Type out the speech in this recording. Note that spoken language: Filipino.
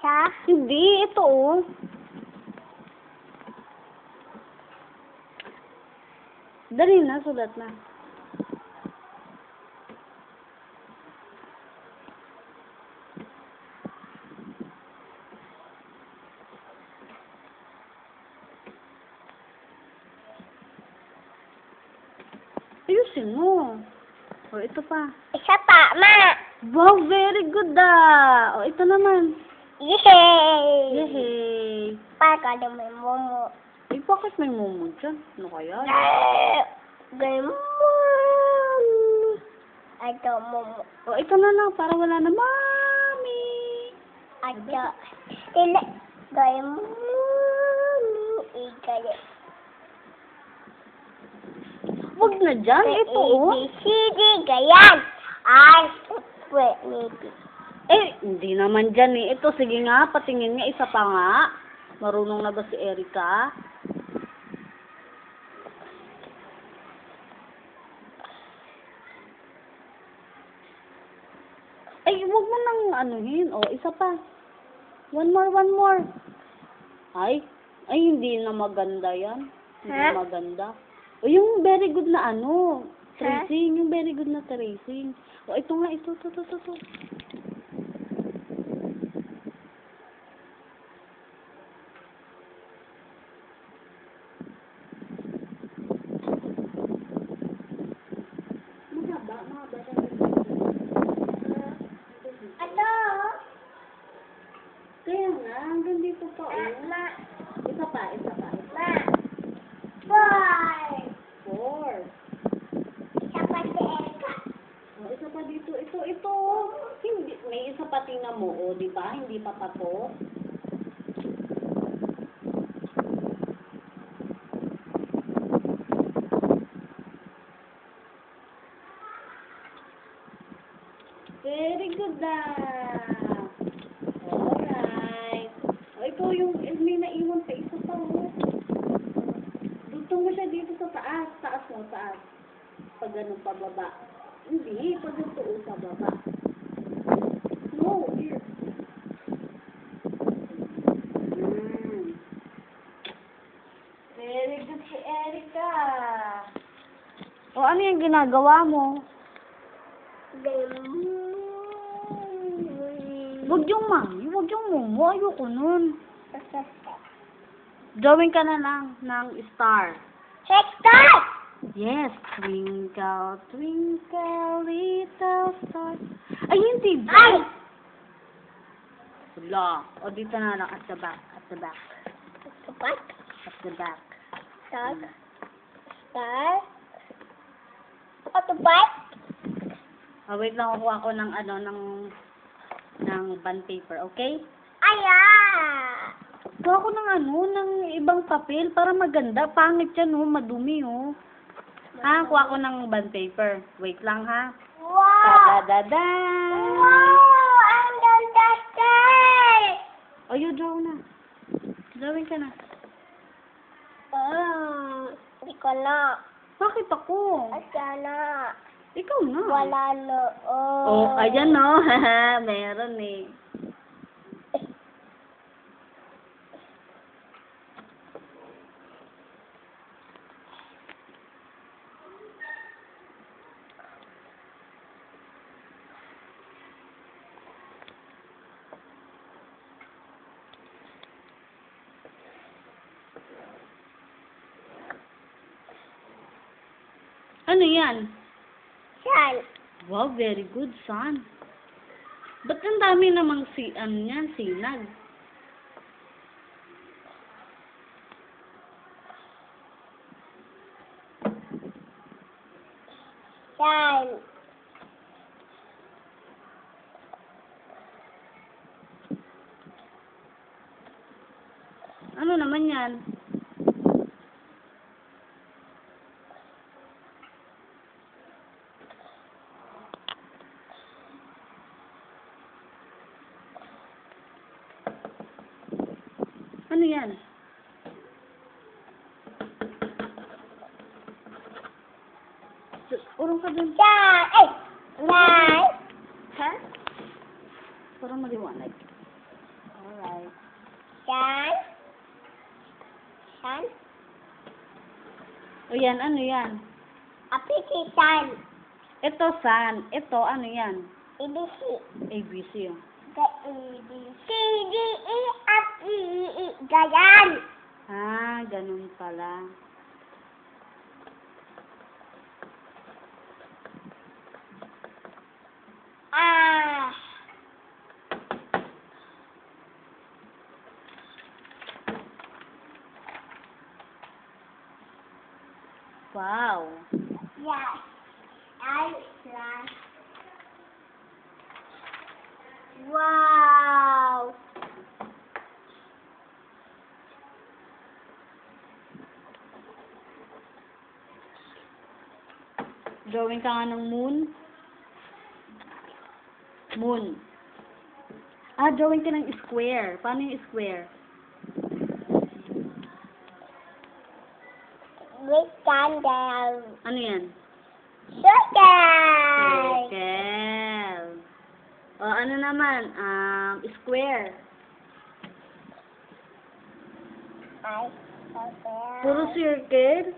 Isa? Hindi, ito oh. Dali na, sulat na. Ayusin mo. O, ito pa. Isa pa, ma. Wow, very good O, ito naman. Yay! Yehey. Para ka may momo. Eh, bakit may mumu dyan? Ano kaya? Ganon. Ito, momo. O, ito na lang, para wala na, Mami. Ito. Tila. Ganon. Igaya. Wag na dyan, ito oh. ABCD, gayan. Ay, maybe. Eh, hindi naman dyan eh. Ito, sige nga, patingin nga, isa pa nga. Marunong na ba si Erica? Ay, wag mo nang anuhin. O, isa pa. One more. Ay, hindi na maganda yan. Hindi na maganda. O, yung very good na ano, tracing. Yung very good na tracing. O, ito nga, ito. Ano? Kaya nga, hanggang dito pa, Ma. Isa pa. Ma. Boy. 4. Isa pa si Erika. O, isa pa dito. Ito. Hindi, may isa pa tingnan mo, o, di ba? Hindi pa pato. Very good Alright. O, ito yung, may naiwan pa isa pa, o. Dugtong mo siya dito sa taas. Taas. Pag ganun pababa. Hindi, pag ganito sa baba. No, here. Very good si Erica. O, ano yung ginagawa mo? Huwag yung mami, huwag yung mumu. Ayoko nun. Drawing ka na lang ng star. Start! Yes, twinkle, twinkle, little star. Ay, hindi ba? Ay! Wala. O, dito na lang, at the back. Start? At the back. Start? Start? At the back? Wait lang, kukuha ko ng, ng bond paper, okay? Ayan! Kuha ko ng, ng ibang papel para maganda. Pangit yan, madumi, kuha ko ng bond paper. Wait lang, ha? Wow! Da-da-da-da! Wow! Ang ganda, sir! O, you draw na. Drawing ka na. Hindi ko na. Bakit ako? Asya na. Ikaw na. Wala na. Oh, ayan meron eh. Ano yan? Yan. Wow, very good, son. Ba't ang dami namang sinag? Yan. Ano naman yan? Ano yan? Urong ka dun. Yan. Ay! Yan. Ha? Parang maliwanag. Alright. Sun. Sun. O yan, ano yan? Apitisan. Ito, sun. Ito, ano yan? ABC. ABC. Oh. The A, B, C, D, E, F, E, E, Gayan. Ah, ganun pala. Ah. Wow. Yes. I like. Wow. Drawing ka nga ng moon. Moon. Ah, drawing ka ng square. Paano yung square? With candle. Ano yan? Sugar. Circle. O, ano naman? Square. I sugar. Puro circle?